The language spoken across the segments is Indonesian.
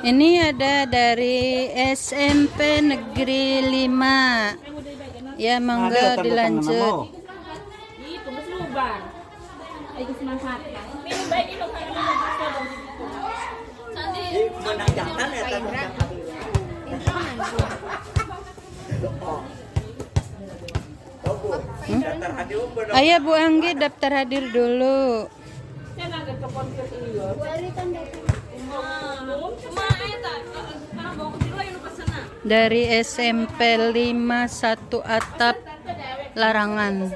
Ini ada dari SMP Negeri 5. Ya, monggo dilanjut. Itu mas lubang. Ayo semangat. Minum baik itu karena menang jantan ya Ayo Bu Anggi daftar hadir dulu. Dari SMP 51 Atap Larangan.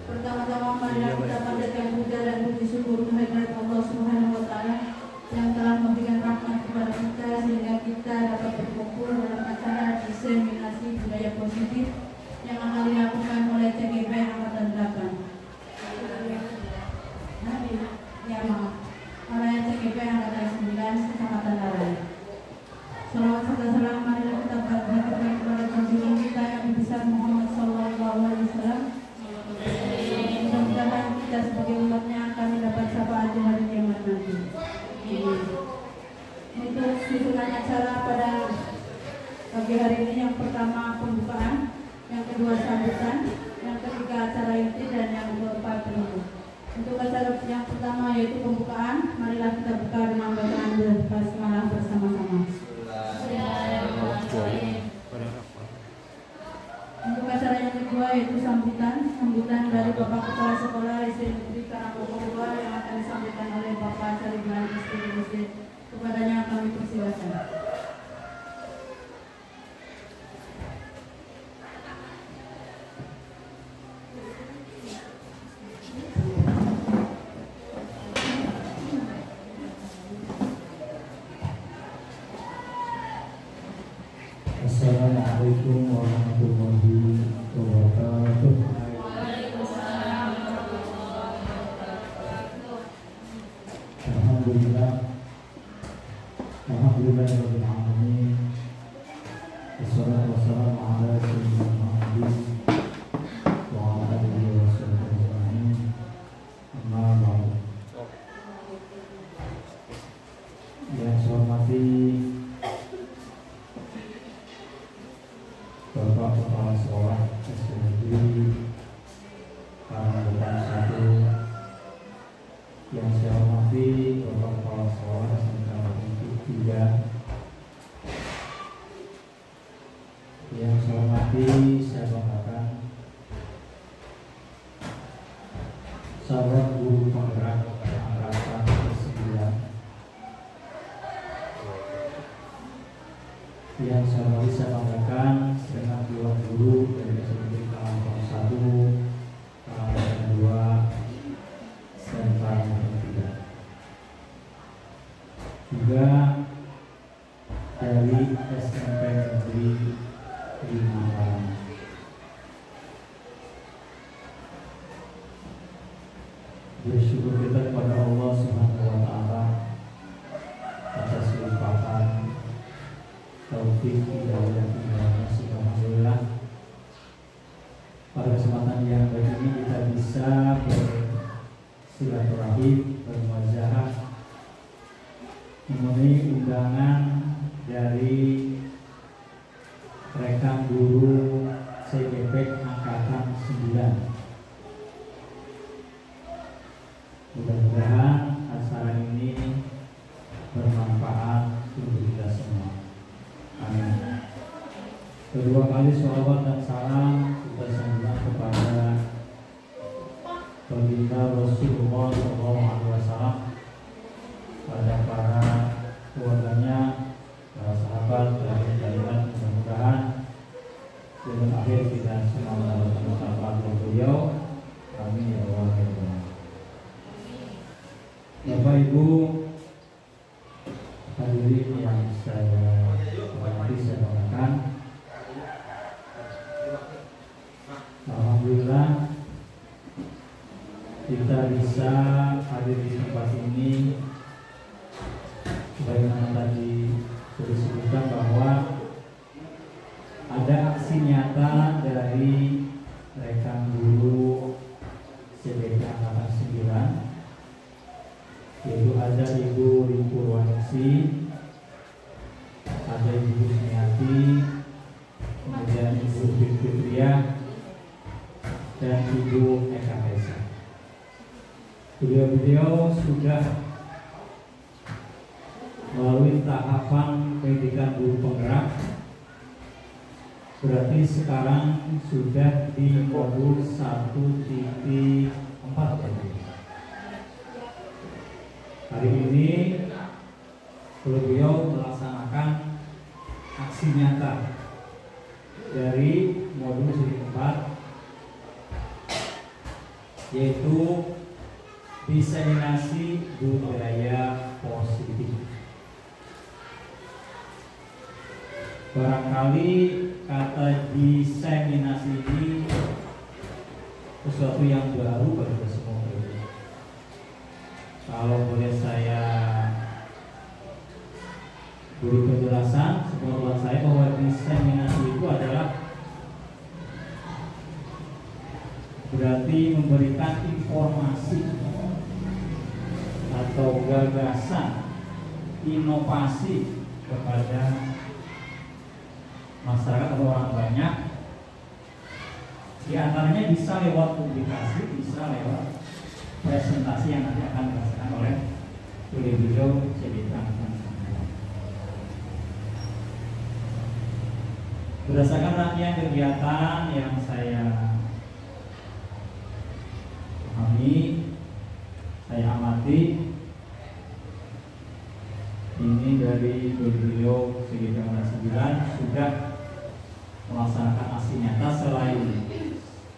Pertama-tama marilah kita panjatkan puja dan puji syukur kehadirat Allah Subhanahu wa taala yang telah memberikan rahmat kepada kita sehingga kita dapat berkumpul dalam acara diseminasi budaya positif yang akan dilakukan oleh CGP Angkatan 8. Ya, maaf. Oleh CGP Angkatan 9 Kecamatan Larangan. Salawat serta salam marilah kita berikan kepada Rasulullah kita yang besar Muhammad sallallahu alaihi wasallam. Mudah-mudahan kita sebagai umatnya akan mendapat syafaat di hari kiamat nanti. Untuk susunan acara pada pagi hari ini, yang pertama pembukaan, yang kedua sambutan, yang ketiga acara inti, dan yang keempat penutup. Untuk acara yang pertama yaitu pembukaan, marilah kita buka dengan bacaan basmalah bersama-sama. Untuk acara yang kedua yaitu sambutan dari Bapak Kepala Sekolah SD Negeri Karangpokok 2 yang akan disampaikan oleh Bapak Sariban SD. Kepadanya kami persilakan. Assalamualaikum warahmatullahi wabarakatuh. Alhamdulillahirabbil alamin. Wassalatu wassalamu ala sayyidina Muhammadin wa ala alihi washabbihi ajma'in. Amma ba'du. Yang saya hormati Bapak Kepala Sekolah SD Negeri Karangpokok 1, yang saya hormati Bapak Kepala Sekolah SMK Negeri 3, yang saya hormati, saya banggakan sahabat guru penggerak angkatan 9, yang saya hormati, saya banggakan dengan dua guru dari SMP Karangpokok 1, Karangpokok 2, dan Karangpokok 3. Juga dari SMP Negeri 5 Larangan. Bersyukur kita kepada Allah Subhanahu wa taala atas limpahan taufik hidayah alhamdulillah. Pada kesempatan yang baik ini kita bisa bersilaturahim, bermuajaah, memenuhi undangan dari rekan guru CGP Angkatan 9. Mudah-mudahan acara ini bermanfaat untuk kita semua. Amin. Kedua kali sholawat dan salam kita sembahkan kepada baginda Rasulullah SAW, pada para keluarganya, para sahabat, dan kalian. Mudah-mudahan dengan akhir kita semua mendapatkan syafaat dari beliau. Amin ya Allah. Bapak Ibu hadirin yang saya hormati, saya banggakan, alhamdulillah kita bisa hadir di tempat ini sebagaimana tadi sudah disebutkan bahwa ada aksi nyata dari rekan guru CBK Angkatan 9, yaitu ada Ibu Riku Ruwaningsi, ada Ibu Sumiati, kemudian Ibu Fitriah, dan Ibu Eka Tesa. Beliau sudah melalui tahapan pendidikan guru penggerak, berarti sekarang sudah di modul 1.4. Hari ini beliau melaksanakan aksi nyata dari modul 1.4, yaitu diseminasi budaya positif. Barangkali kata diseminasi ini sesuatu yang baru bagi kita semua. Kalau boleh saya beri penjelasan sepengetahuan saya bahwa diseminasi itu adalah berarti memberikan informasi atau gagasan, inovasi kepada masyarakat atau orang banyak. Di antaranya bisa lewat publikasi, bisa lewat presentasi yang nanti akan dilaksanakan oleh beliau CBK. Berdasarkan rangkaian kegiatan yang saya pahami, saya amati, ini dari beliau CBK Angkatan 9 sudah melaksanakan aksi nyata. Selain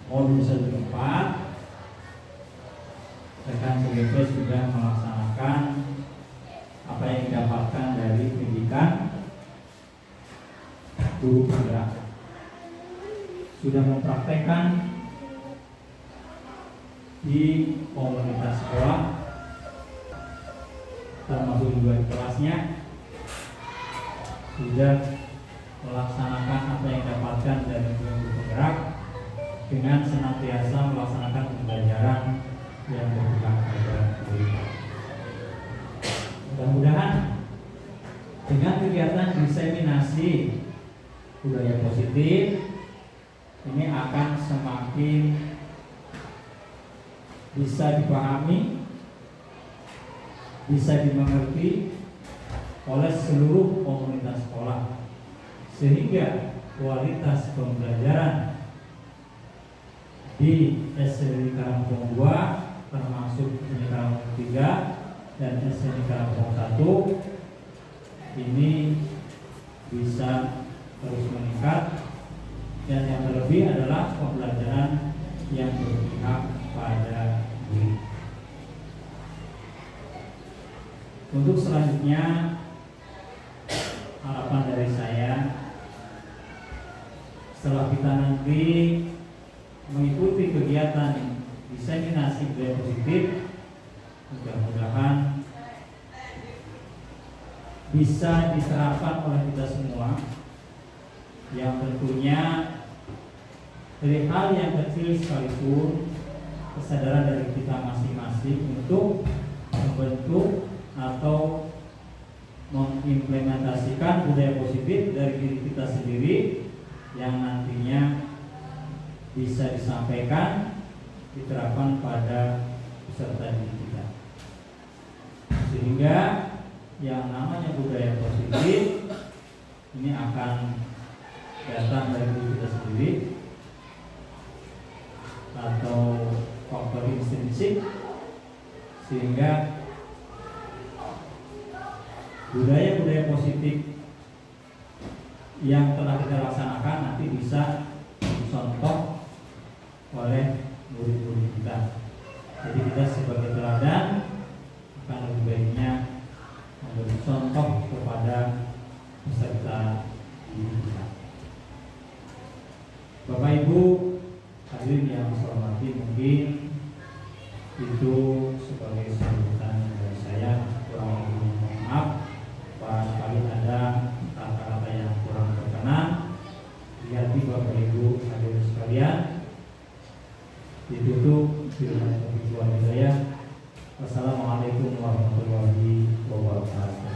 modul 1.4, rekan CBK sudah melaksanakan apa yang didapatkan dari pendidikan guru penggerak, sudah mempraktekkan di komunitas sekolah, termasuk juga di kelasnya, sudah melaksanakan apa yang didapatkan dari guru penggerak dengan senantiasa melaksanakan pembelajaran yang berpegang pada guru. Mudah-mudahan dengan kegiatan diseminasi budaya positif ini akan semakin bisa dipahami, bisa dimengerti oleh seluruh komunitas sekolah, sehingga kualitas pembelajaran di SDN Karangpong 2 termasuk SDN Karangpong 3 dan SDN Karangpong 1 ini bisa terus meningkat, dan yang terlebih adalah pembelajaran yang berpihak pada guru. Untuk selanjutnya, harapan dari saya setelah kita nanti mengikuti kegiatan diseminasi budaya positif, mudah-mudahan bisa diterapkan oleh kita semua, yang tentunya dari hal yang kecil sekalipun kesadaran dari kita masing-masing untuk membentuk atau mengimplementasikan budaya positif dari diri kita sendiri yang nantinya bisa disampaikan, diterapkan pada peserta didik kita, sehingga yang namanya budaya positif ini akan datang dari diri kita sendiri atau faktor intrinsik, sehingga budaya-budaya positif yang telah kita laksanakan nanti bisa dicontoh oleh murid-murid kita. Jadi kita sebagai teladan akan lebih baiknya memberi contoh kepada peserta didik kita. Bapak Ibu hadirin yang saya hormati, mungkin Itu sebagai sambutan dari saya. Kurang lebih mohon maaf barangkali ada kata-kata yang kurang berkenan di hati Bapak Ibu hadirin sekalian. Ditutup dengan taufiq wal hidayah. Wassalamualaikum warahmatullahi wabarakatuh.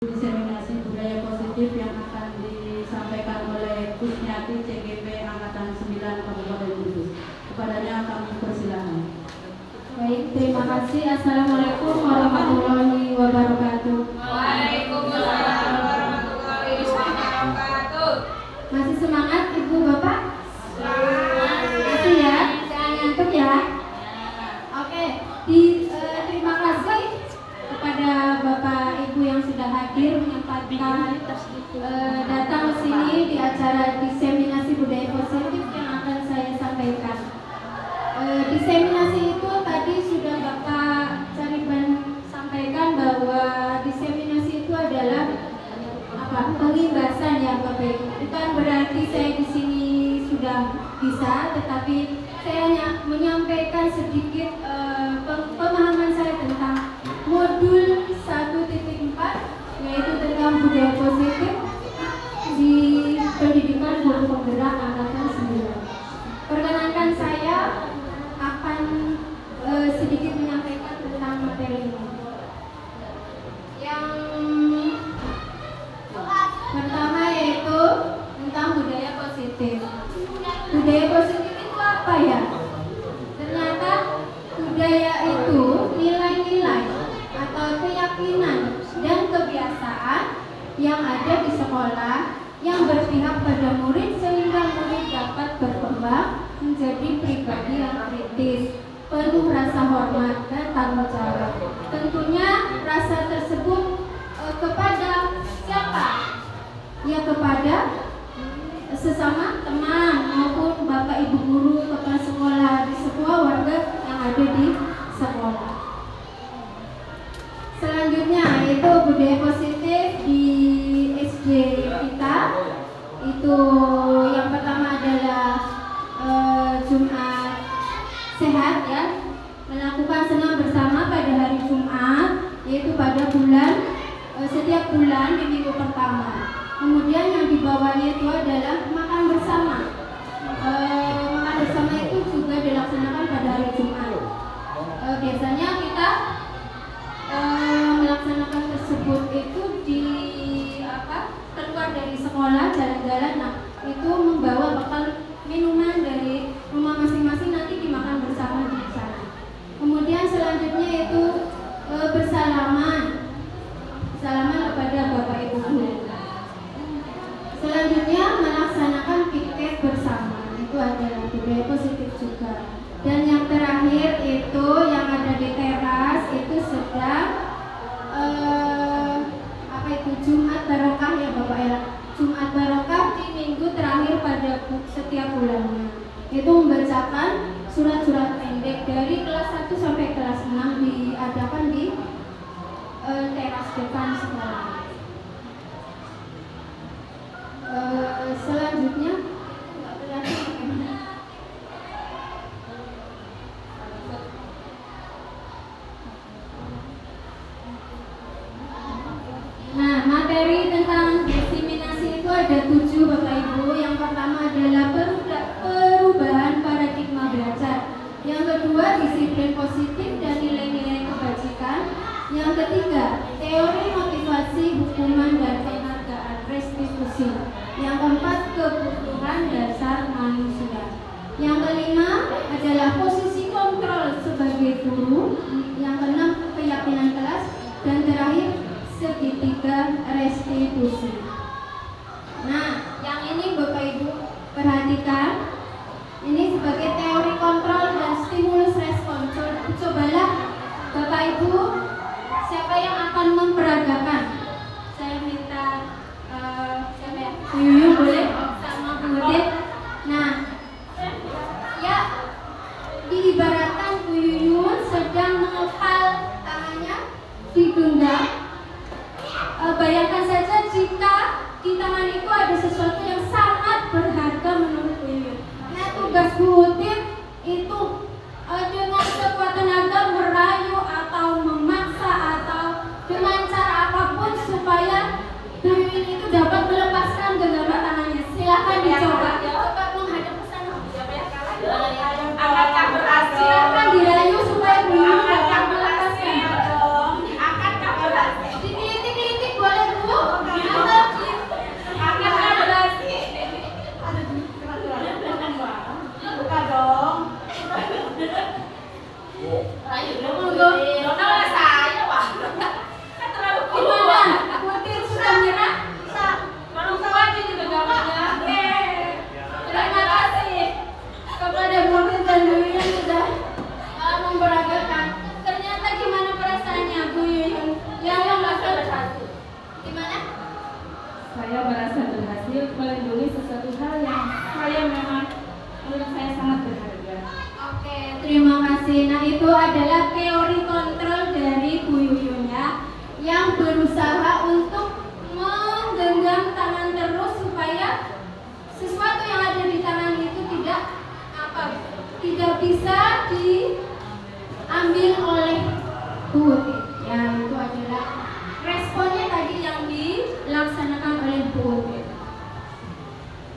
Diseminasi budaya positif yang akan disampaikan oleh Kusnyati CGP Angkatan 9 Kabupaten Kudus. Kepadanya kami persilakan. Baik, terima kasih. Assalamualaikum warahmatullahi wabarakatuh. Waalaikumsalam warahmatullahi wabarakatuh. Masih semangat Ibu Bapak? Masih ya? Jangan ngantuk ya. Oke, terima kasih kepada Bapak Ibu yang sudah hadir menyempatkan datang ke sini di acara diseminasi budaya positif yang akan saya sampaikan. Diseminasi itu tadi sudah Bapak Cariban sampaikan bahwa diseminasi itu adalah pengimbasan ya Bapak Ibu. Bukan berarti saya di sini sudah bisa, tetapi saya hanya menyampaikan sedikit pemahaman saya tentang modul 1.4 yaitu tentang budaya positif di pendidikan guru penggerak angkatan 9. Perkenankan saya akan sedikit menyampaikan tentang materi ini. Yang pertama yaitu tentang budaya positif. Budaya positif itu apa ya? Ternyata budaya itu nilai-nilai atau keyakinan dan kebiasaan yang ada di sekolah yang berpihak pada murid sehingga murid dapat berkembang menjadi pribadi yang kritis, penuh rasa hormat dan tanggung jawab. Tentunya rasa tersebut kepada siapa? Ya kepada sesama teman maupun bapak ibu guru, kepala sekolah di sebuah warga yang ada di sekolah. Selanjutnya itu budaya positif di SD kita. Itu yang pertama adalah Jumat sehat ya, melakukan senam bersama pada hari Jumat, yaitu pada setiap bulan di minggu pertama. Kemudian yang di bawahnya itu adalah makan bersama. Makan bersama itu juga dilaksanakan pada hari Jumat. Biasanya kita melaksanakan tersebut itu di keluar dari sekolah jalan-jalan. Nah, itu membawa bekal minuman dari rumah masing-masing, nanti dimakan bersama di sana. Kemudian selanjutnya itu bersalaman kepada bapak ibu guru. Selanjutnya melaksanakan piket bersama, itu adalah budaya positif juga. Dan yang terakhir itu yang ada di teras itu sedang Jumat Barokah ya Bapak ya. Jumat Barokah di minggu terakhir pada setiap bulannya. Itu membacakan surat-surat pendek dari kelas 1 sampai kelas 6 diadakan di teras depan sekolah. Selanjutnya materi tentang diseminasi itu ada 7 Bapak Ibu. Yang pertama adalah perubahan paradigma belajar. Yang kedua disiplin positif dan nilai-nilai kebajikan. Yang ketiga teori motivasi, hukuman dan penghargaan restitusi. Yang keempat kebutuhan dasar manusia. Yang kelima adalah posisi kontrol sebagai guru. Yang keenam keyakinan kelas. Dan terakhir segitiga restitusi. Nah, yang ini Bapak Ibu perhatikan. Ini sebagai teori kontrol dan stimulus respon. Cobalah Bapak Ibu, siapa yang akan memperagakan? Saya minta siapa ya? Bu Yuyun boleh? Sama Bu Udin. Nah, ya diibaratkan Bu Yuyun sedang mengepal tangannya digenggam. Bayangkan saja jika di tangan itu ada sesuatu yang sangat berharga. tugas Bu Utit itu dengan sekuat tenaga merayu atau memaksa atau dengan cara apapun supaya Duyun itu dapat melepaskan genggaman tangannya. Silahkan dicoba. Coba menghadap ke sana. Akankah berhasil? Silahkan dirayu supaya Duyun dapat melepaskan. Akankah berhasil? Titik-titik boleh Bu. Akankah berhasil? Buka dong. Ayo dong. Nona saya, Pak. Kan terlalu kuat. Gimana? Utit sudah menyerah? Baru kuat ini genggamannya. Terima kasih kepada Bu Utit dan Duyun yang sudah memberagakan. Ternyata gimana perasaannya Bu Yuyun? Yang merasa berhasil. Gimana? Saya merasa berhasil melindungi sesuatu hal yang saya memang menurut saya sangat berharga. Oke, terima kasih. Nah, itu adalah teori kontrol dari Bu Yuyun ya, yang berusaha untuk menggenggam tangan terus supaya sesuatu yang ada di tangan itu tidak bisa diambil oleh Bu Utit. Ya, itu adalah responnya tadi yang dilaksanakan oleh Bu Utit.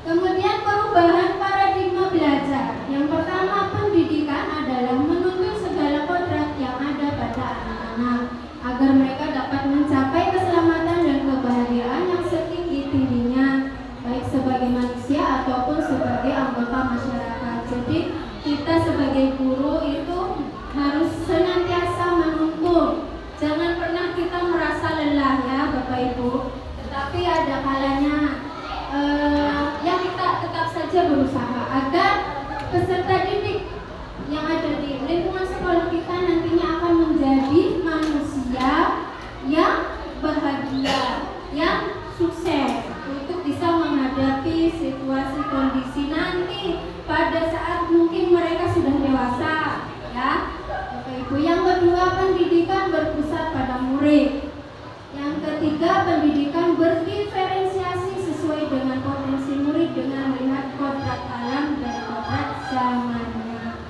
Kemudian perubahan paradigma belajar. Yang pertama, pendidikan adalah menuntut segala kodrat yang ada pada anak-anak agar mereka dapat mencapai keselamatan dan kebahagiaan yang setinggi-tingginya, baik sebagai manusia ataupun sebagai anggota masyarakat. Jadi kita sebagai guru itu harus senantiasa menuntut. Jangan pernah kita merasa lelah ya Bapak Ibu. Tetapi ada kalanya yang kita tetap saja berusaha agar peserta didik yang ada di lingkungan sekolah kita nantinya akan menjadi manusia yang bahagia, yang sukses untuk bisa menghadapi situasi kondisi nanti pada saat mungkin mereka sudah dewasa ya Bapak Ibu. Yang kedua, pendidikan berpusat pada murid. Yang ketiga, pendidikan berdiferensiasi sesuai dengan potensi murid dengan melihat kodrat alam dan kodrat zamannya.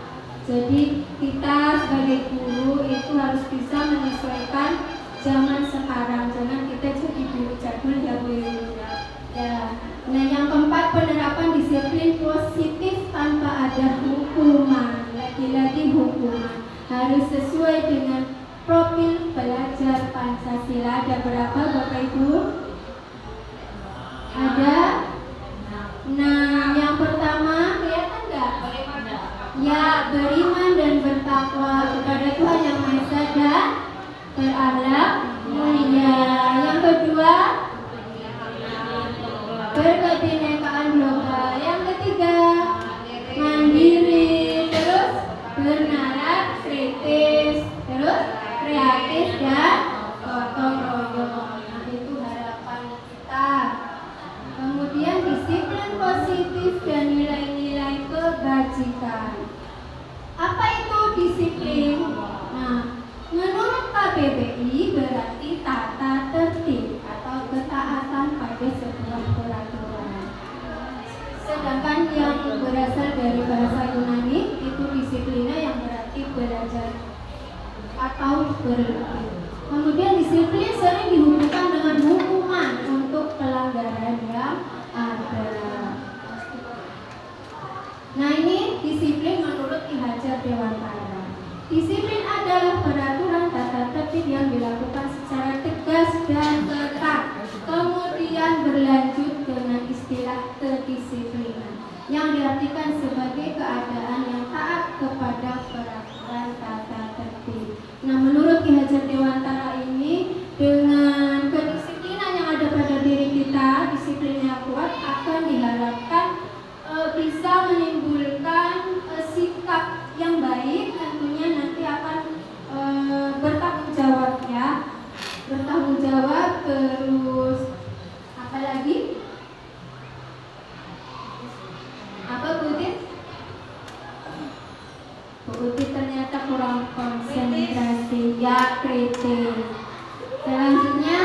Jadi kita sebagai guru itu harus bisa menyesuaikan zaman sekarang. Jangan kita jadi guru jadul ya Bu ya. Nah, yang keempat, penerapan disiplin positif tanpa ada hukuman. Lagi-lagi hukuman harus sesuai dengan profil belajar Pancasila. Ada berapa Bapak Ibu? Ada? Nah, yang pertama kelihatan nggak? Ya, beriman dan bertakwa kepada Tuhan Yang Maha Esa dan berakhlak mulia. Yang kedua, berkebinekaan global. Yang ketiga, mandiri. Terus bernalar kritis. Terus kreatif dan gotong royong. Nah, itu harapan kita. Kemudian disiplin positif dan nilai-nilai kebajikan. Apa itu disiplin? Nah, menurut KBBI berarti tata tertib atau ketaatan pada sebuah peraturan. Sedangkan yang berasal dari bahasa Yunani itu disiplinnya yang berarti belajar atau berlatih. Kemudian disiplin sering dihubungkan dengan hukuman untuk pelanggaran yang ada. Nah, ini disiplin menurut Ki Hajar Dewantara. Disiplin adalah peraturan tata tertib yang dilakukan secara tegas dan ketat, kemudian berlanjut dengan istilah kedisiplinan yang diartikan sebagai keadaan yang taat kepada peraturan tata tertib. Nah, menurut Ki Hajar Dewantara ini, dengan kedisiplinan yang ada pada diri kita, disiplinnya kuat, akan diharapkan bisa menimbulkan sikap yang baik, tentunya nanti akan bertanggung jawab ya, bertanggung jawab. Terus apa lagi? Apa Bu Utit? Bu Utit ternyata kurang konsentrasi ya, kritis. Selanjutnya,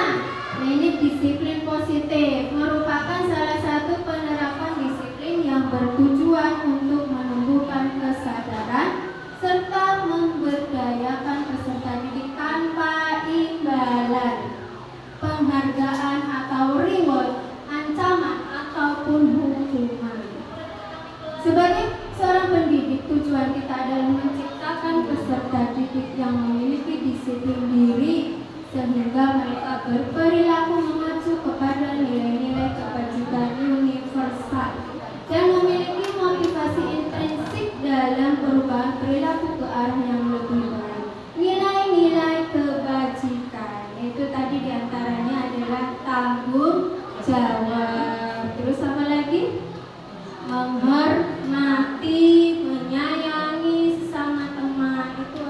ini disiplin positif merupakan salah satu penerapan disiplin yang bertujuan untuk Sebagai seorang pendidik, tujuan kita adalah menciptakan peserta didik yang memiliki disiplin diri sehingga mereka berperilaku mengacu kepada nilai-nilai kebajikan universal dan memiliki motivasi intrinsik dalam perubahan perilaku ke arah yang lebih baik. Nilai-nilai kebajikan itu tadi diantaranya adalah tanggung jawab. Terus apa lagi? Menghormati, menyayangi sesama teman, itu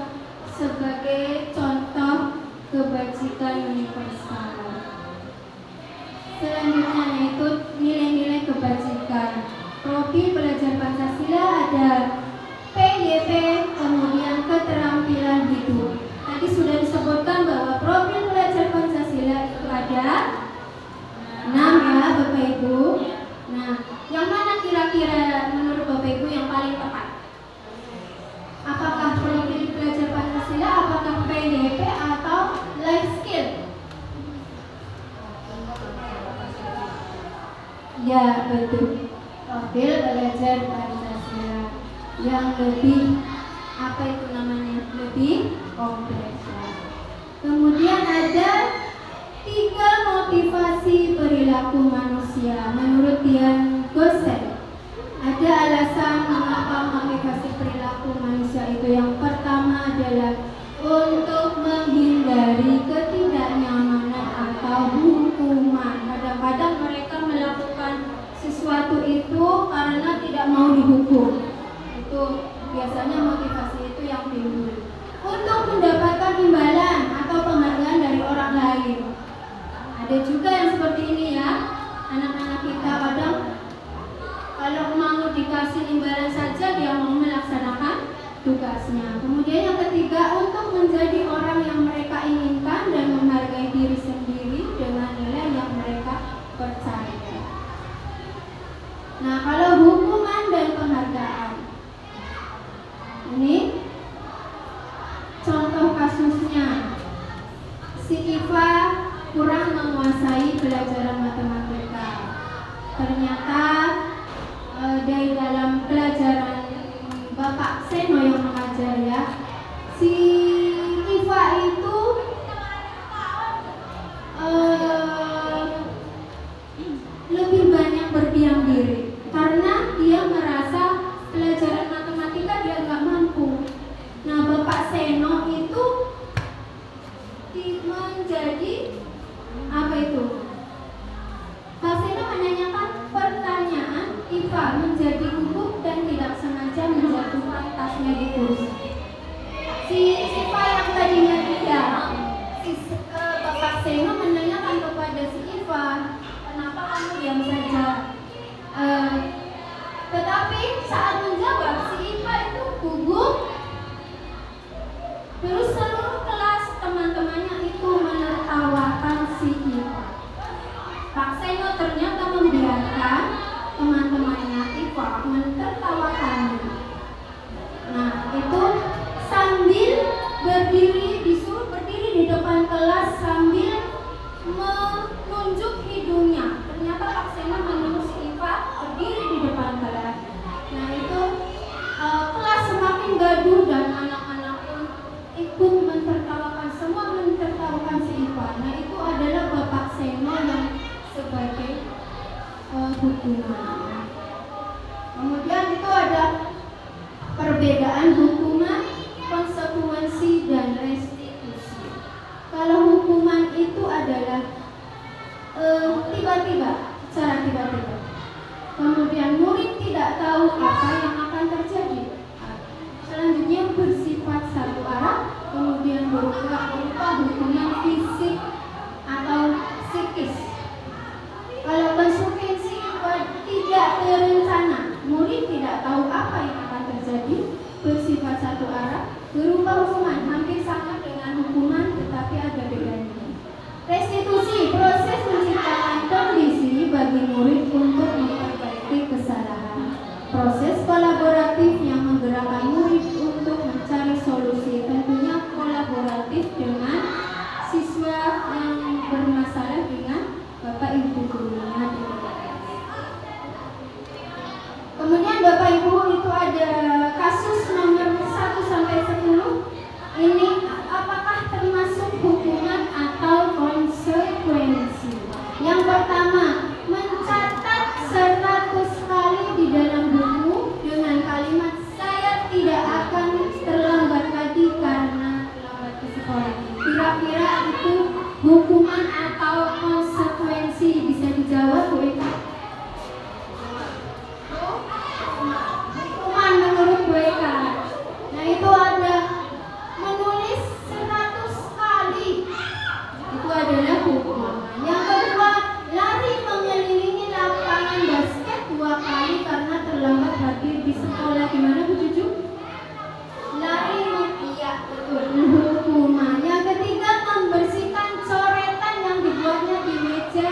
sebagai contoh kebajikan universal. Selanjutnya yaitu nilai-nilai kebajikan. Profil pelajar Pancasila ada PYP, kemudian keterampilan hidup. Tadi sudah disebutkan bahwa profil pelajar Pancasila itu ada 6 ya Bapak Ibu. Nah, yang mana kira-kira menurut Bapak Ibu yang paling tepat? Apakah profil pelajar Pancasila, apakah PYP atau life skill? Ya, betul. Profil pelajar Pancasila yang lebih apa itu namanya? Lebih kompleks. Kemudian ada 3 motivasi perilaku manusia menurut Dian Gosen. Ada alasan mengapa motivasi perilaku manusia itu. Yang pertama adalah untuk menghindari ketidaknyamanan atau hukuman. Kadang-kadang mereka melakukan sesuatu itu karena tidak mau dihukum. Itu biasanya motivasi itu yang timbul. Untuk mendapatkan imbalan atau penghargaan dari orang lain. Ada juga yang seperti ini ya, anak-anak kita kadang kalau mau dikasih imbalan saja dia mau melaksanakan tugasnya. Kemudian yang ketiga, untuk menjadi orang yang mereka inginkan dan menghargai diri sendiri dengan nilai yang mereka percaya. Nah, kalau hukuman dan penghargaan, ini contoh kasusnya. Si Iva kurang menguasai pelajaran matematika. Ternyata dari dalam pelajaran Bapak Seno yang mengajar ya, si Iva itu lebih banyak berdiam diri karena dia merasa pelajaran matematika dia nggak mampu. Nah, Bapak Seno itu menjadi apa itu? Pak Seno menanyakan pertanyaan, Iva menjadi gugup dan tidak sengaja menjatuhkan tasnya di kursi. Si Iva yang tadinya tidak, Bapak Seno menanyakan kepada si Iva, kenapa kamu diam saja? Tetapi saat menjawab si Iva itu gugup. Terus seluruh kelas teman-temannya itu menertawakan si Iva. Pak Seno ternyata membiarkan teman-temannya Iva menertawakannya. Nah, itu sambil disuruh berdiri di depan kelas sambil menunjuk hidungnya. Ternyata Pak Seno menyuruh si Iva berdiri di depan kelas. Nah, itu kelas semakin gaduh dan anak-anak pun ikut mentertawakan, semua mentertawakan si Iva. Nah, itu adalah Bapak Seno yang sebagai hukuman. Kemudian itu ada perbedaan hukuman, konsekuensi, dan restitusi. Kalau hukuman itu adalah tiba-tiba, secara tiba-tiba. Kemudian murid tidak tahu apa yang akan terjadi. Selanjutnya bersifat satu arah, kemudian berupa hukuman fisik atau psikis. Kalau konsekuensi tidak terencana, murid tidak tahu apa yang akan terjadi, bersifat satu arah, berupa hukuman, hampir sama dengan hukuman tetapi ada bedanya. Restitusi, proses menciptakan kondisi bagi murid untuk memperbaiki kesalahan. Proses kolaboratif yang menggerakkan murid untuk mencari solusi, tentunya kolaboratif dengan siswa yang bermasalah dengan Bapak Ibu gurunya. Kemudian Bapak Ibu Ini apakah termasuk hukuman atau konsekuensi? Yang pertama, mencatat 100 kali di dalam buku dengan kalimat saya tidak akan terlambat lagi karena terlambat ke sekolah. Kira-kira itu hukuman atau konsekuensi? Bisa dijawab, Bu Eka? Hukuman menurut Bu Eka. Nah, itu ada menulis 100 kali. Itu adalah hukuman. Yang kedua, lari mengelilingi lapangan basket 2 kali karena terlambat hadir di sekolah. Gimana Bu Cucu? Lari iya, betul. Hukuman. Yang ketiga, membersihkan coretan yang dibuatnya di meja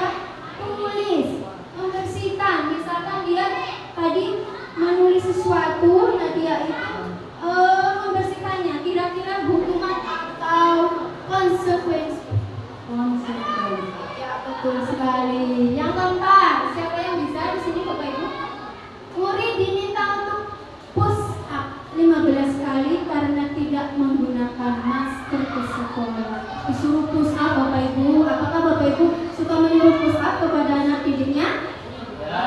tulis. Membersihkan, misalkan dia tadi menulis sesuatu, nah dia itu membersihkannya. Kira-kira hukuman atau konsekuensi? Konsekuensi. Ya, betul sekali. Yang keempat, siapa yang bisa di sini Bapak Ibu? Murid diminta untuk push up 15 kali karena tidak menggunakan masker ke sekolah. Disuruh push up Bapak Ibu. Apakah Bapak Ibu suka menyuruh push up kepada anak didiknya? Ya.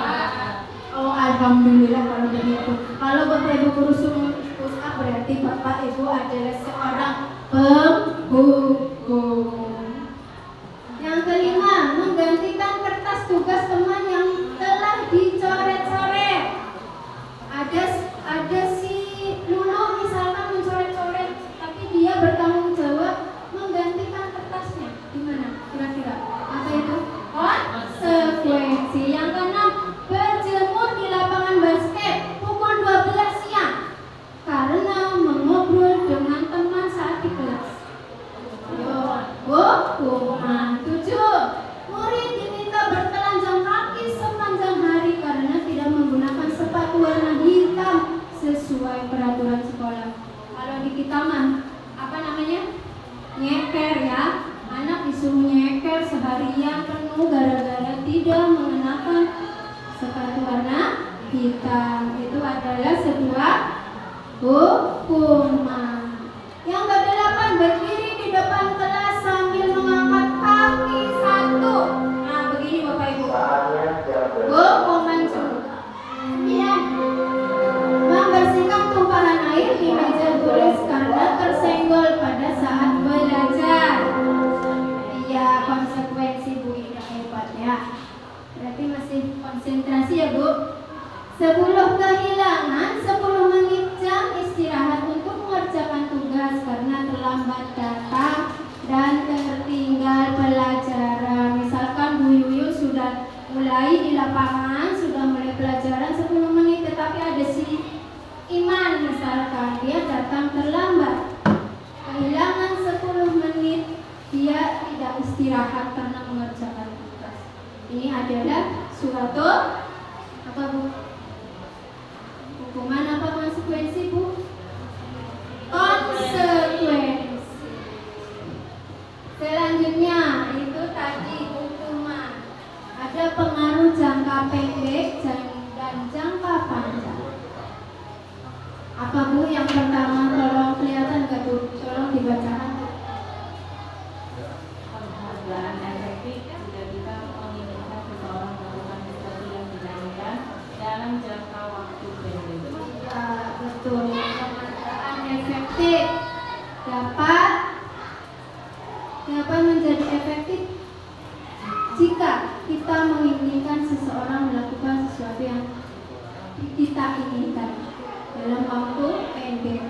Oh, alhamdulillah kalau begitu. Kalau Bapak Ibu suruh push up berarti Bapak Ibu adalah seorang penghukum. Yang kelima, menggantikan kertas tugas teman yang telah dicoret-coret. Ada si Lulu misalkan mencoret-coret, tapi dia bertanggung jawab menggantikan kertasnya. Gimana? Kira-kira apa itu? Konsekuensi. Yang keenam, berjemur di lapangan basket pukul 12 siang karena mengobrol dengan teman saat di kelas. Hukuman. 7. Murid diminta bertelanjang kaki sepanjang hari karena tidak menggunakan sepatu warna hitam sesuai peraturan sekolah. Kalau di kita mah apa namanya? Nyeker ya. Anak disuruh nyeker seharian penuh gara-gara tidak mengenakan sepatu warna hitam. Itu adalah sebuah hukuman. Yang ke-8, berdiri di depan kelas sambil mengangkat kaki 1. Nah, begini Bapak Ibu. Hukuman 9. Membersihkan tumpahan air di meja tulis karena tersenggol pada saat belajar. Iya, konsekuensi Bu, ini hebat ya. Berarti masih konsentrasi ya Bu. 10 kehilangan 10 menit jam istirahat untuk mengerjakan tugas karena terlambat datang dan tertinggal pelajaran. Misalkan Bu Yuyu sudah mulai di lapangan, sudah mulai pelajaran 10 menit, tetapi ada si Iman misalkan dia datang terlambat. Kehilangan 10 menit, dia tidak istirahat karena mengerjakan tugas. Ini adalah suatu apa Bu? Hukuman apa konsekuensi Bu? Konsekuensi. Selanjutnya itu tadi hukuman. Ada pengaruh jangka pendek dan jangka panjang. Apa Bu yang pertama? Tolong kelihatan nggak Bu? Tolong dibacakan. Penghargaan efektif jika kita menginginkan seseorang melakukan sesuatu yang diinginkan dalam jangka waktu pendek. Ya, betul. Penghargaan efektif dapat menjadi efektif jika kita menginginkan seseorang melakukan sesuatu yang kita inginkan dalam waktu pendek.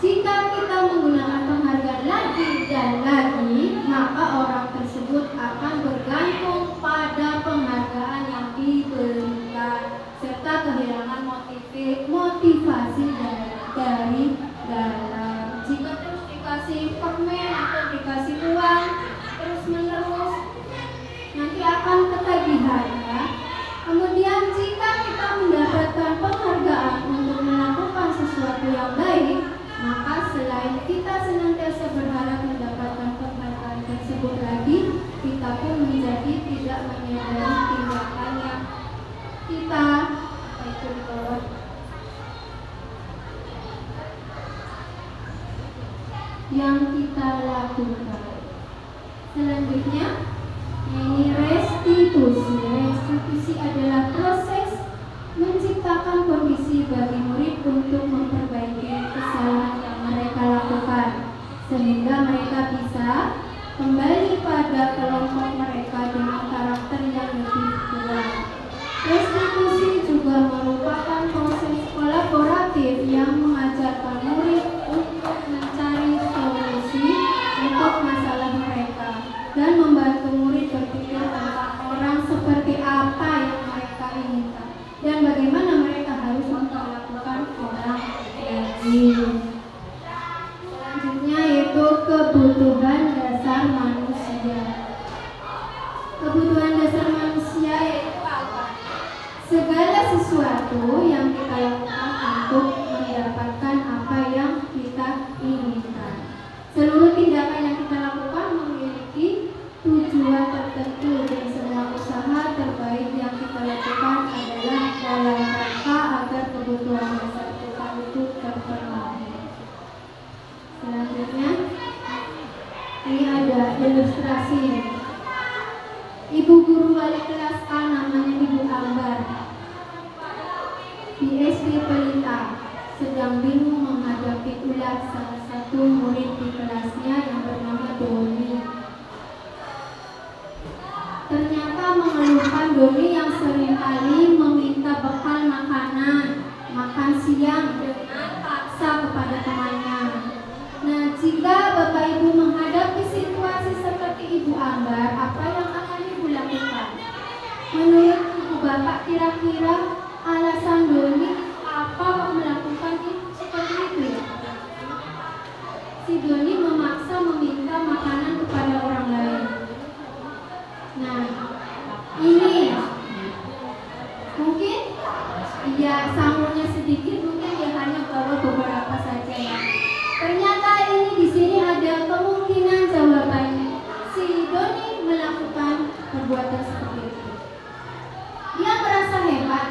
Jika kita menggunakan penghargaan lagi dan lagi, maka orang tersebut akan bergantung pada penghargaan yang diberikan serta kehilangan motivasi dari dalam. Jika terus dikasih permen atau dikasih uang terus menerus, nanti akan ketagihan ya. Kemudian jika kita mendapatkan penghargaan untuk melakukan sesuatu yang baik, maka selain kita senantiasa berharap mendapatkan penghargaan tersebut lagi, kita pun menjadi tidak menyadari tindakan yang kita itu di bawah. yang kita lakukan. Selanjutnya, ini restitusi. Restitusi adalah proses menciptakan kondisi bagi murid untuk memperbaiki kesalahan yang mereka lakukan, sehingga mereka bisa kembali pada kelompok mereka dengan karakter yang lebih kuat. Restitusi juga merupakan proses kolaboratif yang mengajarkan murid untuk mencari solusi untuk masalah mereka dan membantu murid berpikir tentang orang seperti apa yang mereka inginkan dan bagaimana mereka harus memperlakukan orang lain. Selanjutnya yaitu kebutuhan dasar manusia. Kebutuhan dasar manusia yaitu apa? Segala sesuatu yang kita lakukan untuk mendapatkan apa yang kita inginkan. Seluruh tindakan yang kita lakukan memiliki tujuan tertentu dan semua usaha terbaik yang kita lakukan adalah dalam rangka agar kebutuhan dasar kita itu terpenuhi. Selanjutnya, ini ada ilustrasi. Ibu guru wali kelas A namanya Ibu Ambar di SD Pelita sedang bingung menghadapi ulah salah satu murid di kelasnya yang bernama Doni. Ternyata mengeluhkan Doni yang seringkali meminta bekal makanan, makan siang dengan paksa kepada temannya. Nah, jika Bapak Ibu menghadapi situasi seperti Ibu Ambar, apa yang akan Ibu lakukan? Menurut Ibu Bapak, kira-kira alasan Doni apa melakukan seperti itu? Si Doni memaksa meminta makanan kepada orang lain. Nah, ini mungkin dia sanggulnya sedikit, mungkin dia hanya bawa beberapa saja ya. Ternyata ini di sini ada kemungkinan jawabannya. Si Doni melakukan perbuatan seperti itu. Dia merasa hebat,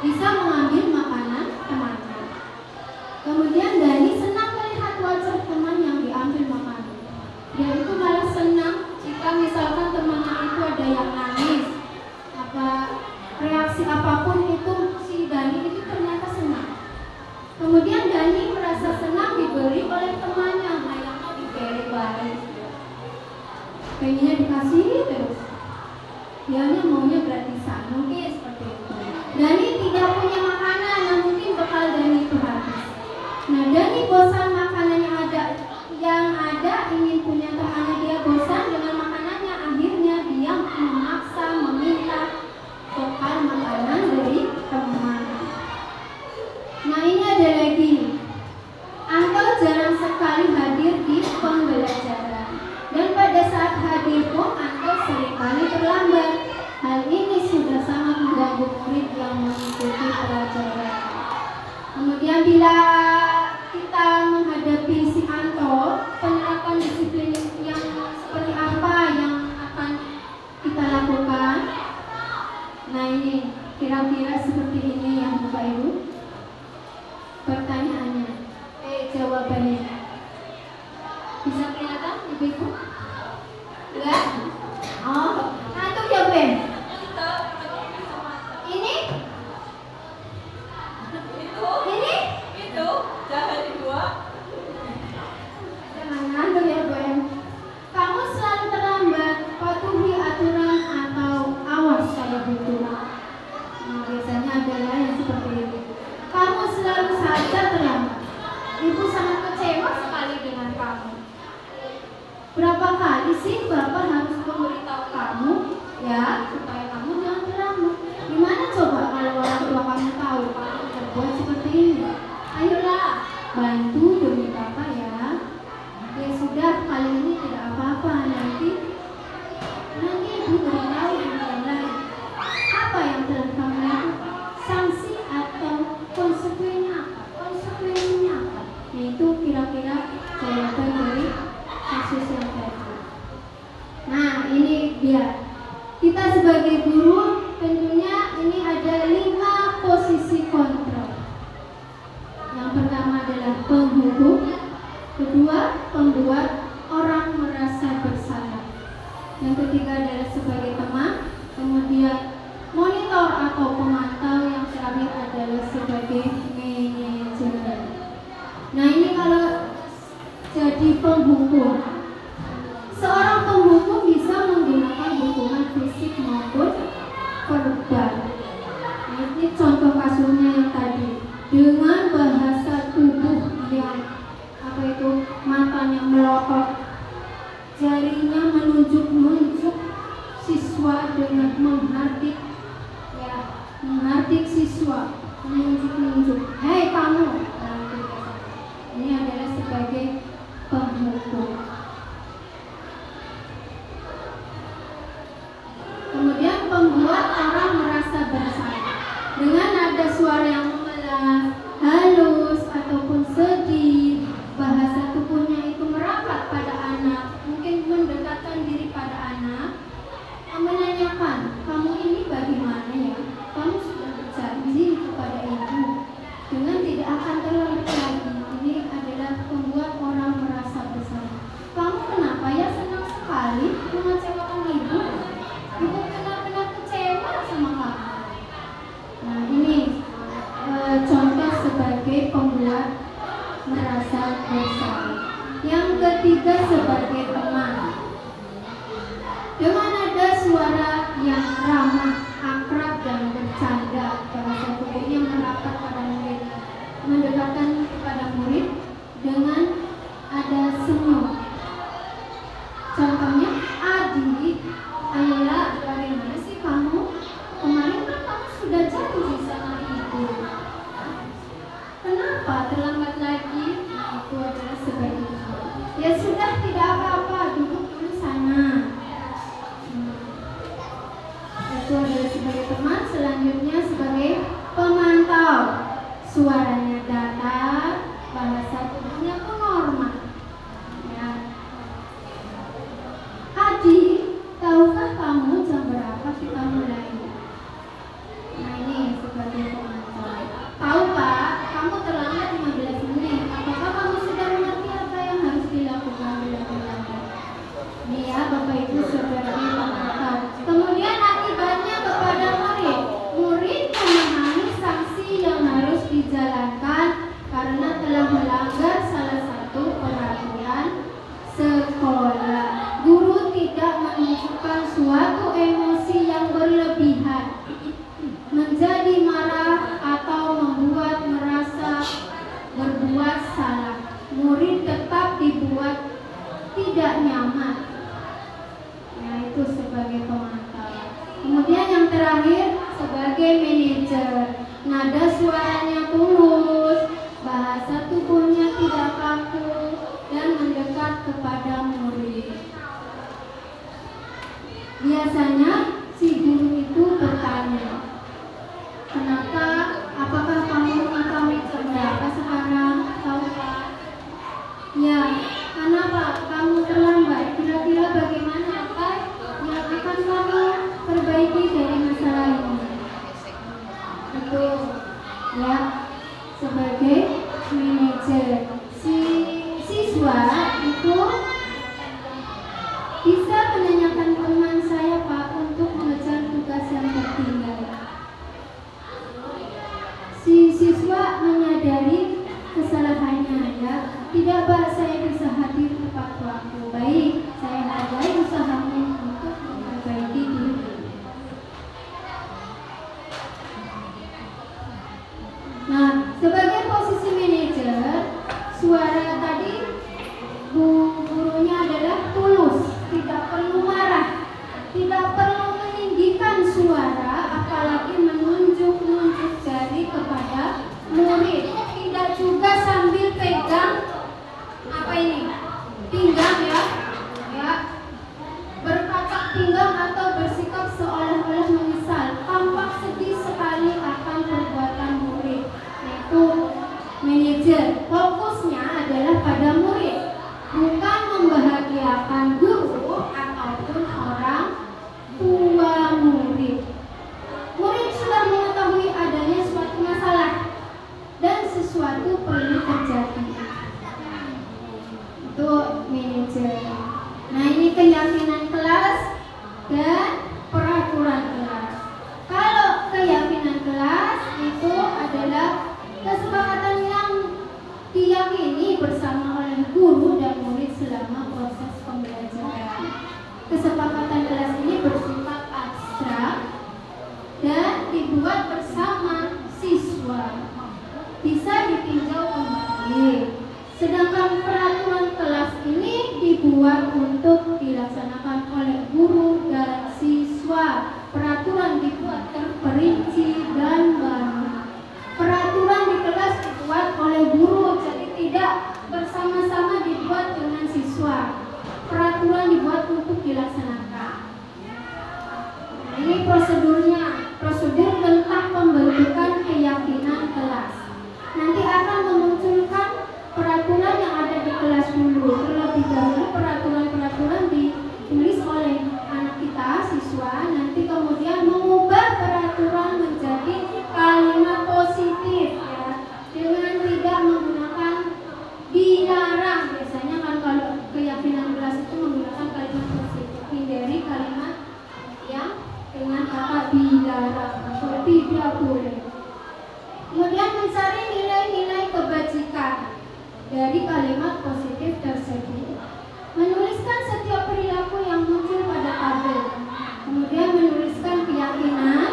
bisa mengambil makanan temannya. Kemudian Dani senang melihat wajah teman yang diambil makanan. Dia itu malah senang jika misalkan temannya itu ada yang nangis, reaksi apapun itu si Dani itu ternyata senang. Kemudian Dani merasa senang diberi oleh temannya, yang diberi balik. Pengennya dikasih terus. Dianya maunya gratisan, mungkin seperti itu. Dani tidak punya makanan, nah mungkin bekal Dani itu habis. Nah, Dani bosan makanan yang ada ingin punya temannya, dia bosan dengan makanannya, akhirnya dia memaksa meminta bekal makanan dari teman. Nah, ini ada lagi. Anto jarang sekali hadir di pembelajaran, dan pada saat hadir pun Anto seringkali terlambat. Hal ini sudah sangat mengganggu murid yang mengikuti pelajaran. Kemudian bila kita menghadapi si Anto, penerapan disiplin yang seperti apa yang akan kita lakukan? Nah, ini kira-kira seperti ini ya Bapak Ibu. Pertanyaannya, jawabannya bisa kelihatan Ibu? Enggak? Oh, ngantuk ya Ben? Ini? Ini? Itu jangan dua. Jangan ngantuk ya Ben. Kamu selalu terlambat, patuhi aturan atau awas saya butuh. Nah, biasanya adalah yang seperti ini. Kamu selalu saja terlambat. Ibu sangat kecewa sekali dengan kamu. Berapa kali sih Bapak harus memberitahu kamu ya supaya kamu jangan terlambat? Gimana coba kalau orang tua kamu tahu kamu terbuat seperti ini? Ayolah, bantu demi Bapak ya. Ya sudah, kali ini tidak apa-apa, nanti Ibu beritahu yang lain. Apa yang telah kamu lakukan? Sanksi atau konsekuensinya apa? Konsekuensinya apa? Yaitu kira-kira jawaban dari kasus yang tadi. Nah, ini dia. Kita sebagai penghukum. Seorang penghukum bisa menggunakan hukuman fisik maupun verbal. Ini contoh kasusnya yang tadi, dengan bahasa tubuh yang matanya melotot, jarinya menunjuk-nunjuk siswa dengan menghardik, menghardik siswa, menunjuk-nunjuk, hei kamu. Ini adalah sebagai penghukum. Kemudian membuat orang merasa bersalah dengan nada suara yang memelas, halus ataupun sedih. Bahasa tubuhnya itu merapat pada anak, mungkin mendekatkan diri pada anak, menanyakan, kamu ini bagaimana ya? Kamu sudah berjanji kepada ibu dengan tidak akan terlambat lagi. Ini adalah membuat orang merasa bersalah. Kamu kenapa ya senang sekali mengecewakan ibu? Ibu benar-benar kecewa sama kamu. Nah ini contoh sebagai pembuat merasa bersalah. Yang ketiga sebagai teman, dengan ada suara yang ramah, akrab dan bercanda. Bahasa tubuhnya merapat pada murid, mendekatkan kepada murid dengan ada senyum. Contohnya, Adi, ayolah, bagaimana sih kamu? Kemarin kan kamu sudah janji sama ibu. Kenapa terlambat lagi? Nah, itu adalah sebagai ya sudah, tidak apa-apa, duduk dulu sana. Itu adalah sebagai teman. Selanjutnya sebagai pemantau, suaranya datar, bahasa tubuhnya pun normal. Ya. Adi, tahukah kamu jam berapa kita mulai? Nah ini sebagai pemantau. Tahu Pak, kamu terlambat 15 menit. Apakah kamu sudah mengerti apa yang harus dilakukan bila terlambat? Ini ya Bapak Ibu sebagai pemantau. Kemudian akibatnya kepada murid. Murid memahami sanksi yang harus dijalankan karena telah melanggar salah satu peraturan sekolah. Guru tidak menunjukkan suatu emosi yang berlebihan, menjadi marah atau membuat merasa berbuat salah. Murid tetap dibuat tidak nyaman. Nah itu sebagai pemantau. Kemudian yang terakhir sebagai manajer, nada suaranya tulus, bahasa tubuhnya tidak kaku dan mendekat kepada murid. Biasanya si guru itu bertanya, kenapa? Apakah kamu mengetahui jam berapa sekarang? Tahu Pak? Ya, kenapa kamu terlambat? Kira-kira bagaimana apa yang akan kamu perbaiki dari masalah ini? Itu ya sebagai manajer. Si siswa itu bisa menanyakan teman saya Pak untuk mengejar tugas yang tertinggal. Si siswa menyadari kesalahannya, ya, tidak Pak, saya bisa hadir tepat waktu. Baik, saya hargai usahamu untuk memperbaiki diri. Nah, sebagai posisi manajer, suara tadi gurunya adalah tulus, tidak perlu marah, tidak perlu meninggikan suara, apalagi menunjuk-nunjuk jari kepada murid. Tidak juga sambil pegang apa ini, pinggang ya, berkacak pinggang atau bersikap seolah-olah menyesal, tampak sedih sekali akan perbuatan murid. Itu manajer, fokusnya adalah pada murid, bukan membahagiakan guru ataupun orang tua murid. Murid sudah mengetahui adanya suatu masalah dan sesuatu perlu terjadi. Itu manajer. Nah ini keyakinan kelas dan peraturan kelas. Kalau keyakinan kelas itu adalah kesepakatan yang diyakini bersama oleh guru dan murid selama bisa ditinjau kembali. Sedangkan peraturan kelas ini dibuat untuk dilaksanakan oleh guru dan siswa. Peraturan dibuat terperinci dan baru. Peraturan di kelas dibuat oleh guru, jadi tidak bersama-sama dibuat dengan siswa. Peraturan dibuat untuk dilaksanakan. Ini prosedurnya, prosedur tentang pembentukan keyakinan kelas. Nanti akan memunculkan peraturan yang ada di kelas dulu. Terlebih dahulu peraturan-peraturan ditulis oleh anak kita, siswa. Nanti kemudian mengubah peraturan menjadi kalimat positif, ya, dengan tidak menggunakan dilarang. Biasanya kan kalau keyakinan kelas itu menggunakan kalimat positif, hindari kalimat yang dengan kata dilarang atau tidak boleh. Kemudian mencari nilai-nilai kebajikan dari kalimat positif tersebut. Menuliskan setiap perilaku yang muncul pada tabel. Kemudian menuliskan keyakinan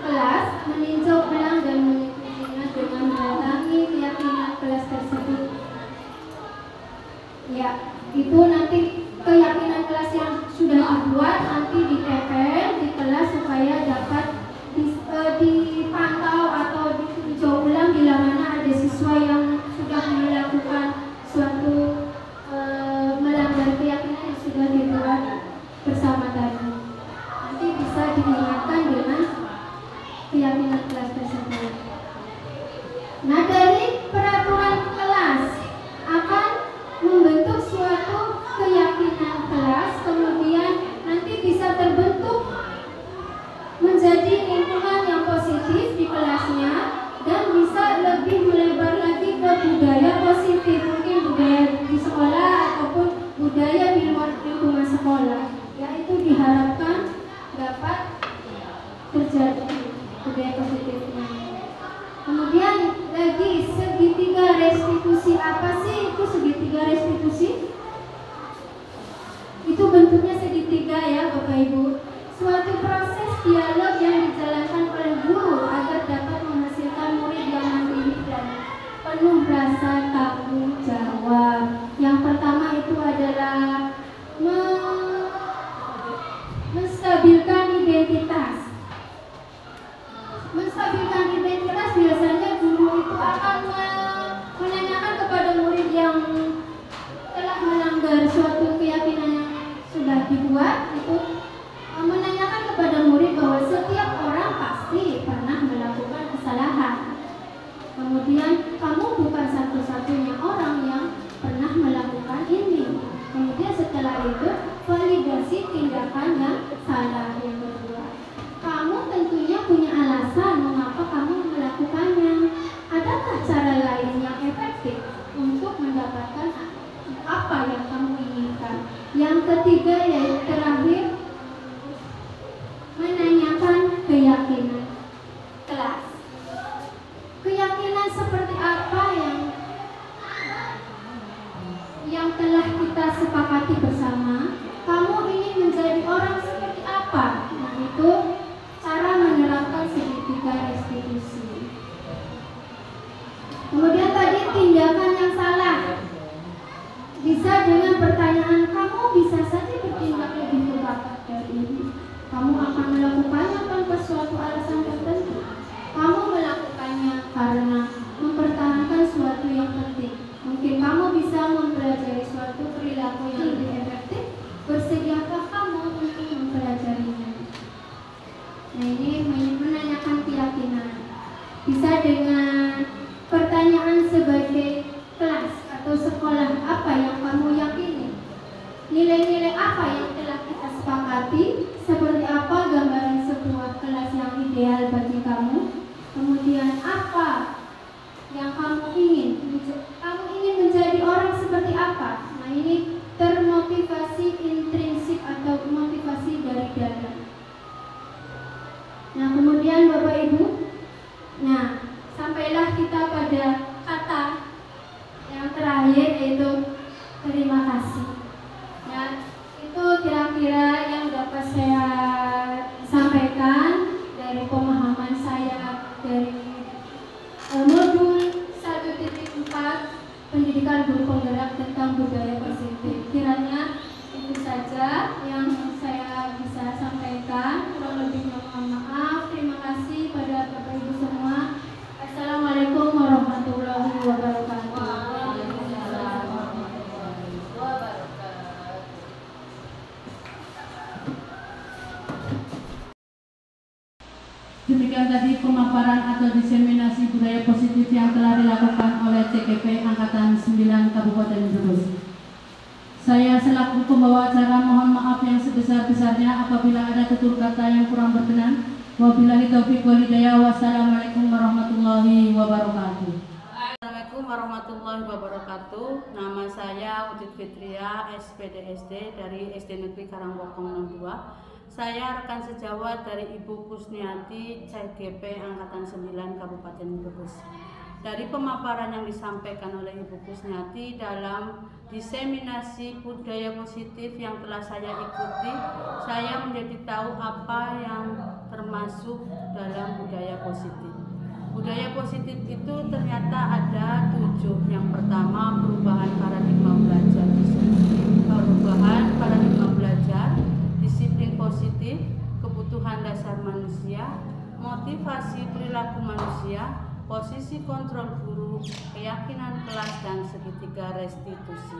kelas, meninjau ulang dan mengikutinya dengan mendatangi keyakinan kelas tersebut. Ya, itu nanti keyakinan kelas yang sudah dibuat nanti ditempel di kelas supaya dapat dipantau atau ditinjau ulang bila mana ada siswa yang sudah melakukan suatu melanggar keyakinan yang sudah dibuat bersama tadi. Nanti bisa diingatkan dengan keyakinan kelas tersebut. Nah, dari peraturan kelas akan membentuk suatu keyakinan kelas, kemudian nanti bisa terbentuk menjadi lingkungan yang positif di kelasnya dan bisa lebih melebar lagi ke budaya positif, mungkin budaya di sekolah ataupun budaya di luar lingkungan sekolah, yaitu diharapkan dapat terjadi budaya positifnya. Kemudian lagi segitiga restitusi. Apa sih itu segitiga restitusi? Itu bentuknya segitiga, ya Bapak Ibu. Suatu proses dialog yang dijalankan oleh guru agar dapat menghasilkan murid yang mandiri dan penuh rasa tanggung jawab. Yang pertama itu adalah menstabilkan identitas. Menstabilkan identitas biasanya guru itu akan menanyakan kepada murid yang telah melanggar suatu keyakinan yang sudah dibuat, itu menanyakan kepada murid bahwa setiap orang pasti pernah melakukan kesalahan. Kemudian kamu bukan satu-satunya orang yang pernah melakukan ini. Kemudian setelah itu validasi tindakan yang salah. Yang kedua, kamu tentunya punya alasan mengapa kamu melakukannya. Adakah cara lain yang efektif untuk mendapatkan apa yang kamu inginkan? Yang ketiga, yaitu terakhir, menanyakan keyakinan kelas. Keyakinan seperti apa yang telah kita sepakati bersama? Kamu ingin menjadi orang seperti apa? Nah, itu cara menerapkan segitiga restitusi. Kemudian tadi tindakan yang salah bisa dengan pertanyaan, kamu bisa saja bertindak lebih tepat dari ini. Kamu akan melakukannya tanpa suatu alasan tertentu. Kamu melakukannya karena mempertahankan suatu yang penting. Mungkin kamu bisa mempelajari suatu perilaku yang lebih efektif. Bersediakah kamu untuk mempelajarinya? Nah, ini menanyakan keyakinan. Bisa dengan pertanyaan sebagai kelas atau sekolah, apa yang kamu yakini? Nilai-nilai apa yang telah kita sepakati? Seperti apa gambaran sebuah kelas yang ideal bagi kamu? Kemudian apa yang kamu ingin? Kamu ingin menjadi orang seperti apa? Nah, ini termotivasi intrinsik atau motivasi dari dalam. Nah, kemudian Bapak Ibu, nah sampailah kita pada kata yang terakhir, yaitu terima kasih. Ya, itu kira-kira yang dapat saya sampaikan dari pemahaman saya dari modul pendidikan guru penggerak tentang budaya positif. Kiranya itu saja yang saya bisa sampaikan. Kurang lebihnya mohon maaf. Terima kasih pada Bapak Ibu semua. Assalamualaikum warahmatullahi wabarakatuh. Demikian tadi pemaparan atau diseminasi budaya positif yang telah dilakukan oleh CGP Angkatan 9 Kabupaten Brebes. Saya selaku pembawa acara mohon maaf yang sebesar-besarnya apabila ada tutur kata yang kurang berkenan. Wabillahi taufiq wal hidayah. Wassalamualaikum warahmatullahi wabarakatuh. Assalamualaikum warahmatullahi wabarakatuh. Nama saya Udit Fitria, SPDSD dari SD Negeri Karangbokong 62. Saya rekan sejawat dari Ibu Kusniati, CGP Angkatan 9 Kabupaten Brebes. Dari pemaparan yang disampaikan oleh Ibu Kusniati dalam diseminasi budaya positif yang telah saya ikuti, saya menjadi tahu apa yang termasuk dalam budaya positif. Budaya positif itu ternyata ada 7. Yang pertama, perubahan paradigma belajar. Perubahan paradigma belajar, disiplin positif, kebutuhan dasar manusia, motivasi perilaku manusia, posisi kontrol guru, keyakinan kelas, dan segitiga restitusi.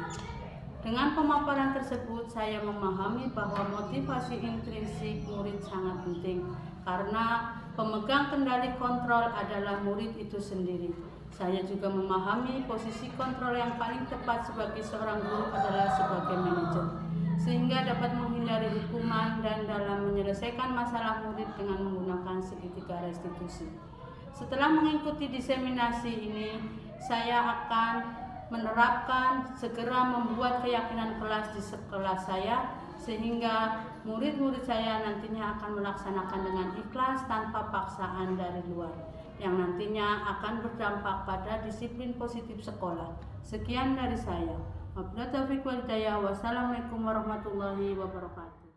Dengan pemaparan tersebut, saya memahami bahwa motivasi intrinsik murid sangat penting karena pemegang kendali kontrol adalah murid itu sendiri. Saya juga memahami posisi kontrol yang paling tepat sebagai seorang guru adalah sebagai manajer, sehingga dapat menghindari hukuman dan dalam menyelesaikan masalah murid dengan menggunakan segitiga restitusi. Setelah mengikuti diseminasi ini, saya akan menerapkan, segera membuat keyakinan kelas di kelas saya, sehingga murid-murid saya nantinya akan melaksanakan dengan ikhlas tanpa paksaan dari luar, yang nantinya akan berdampak pada disiplin positif sekolah. Sekian dari saya. Wabillahi taufiq wal hidayah. Wassalamualaikum warahmatullahi wabarakatuh.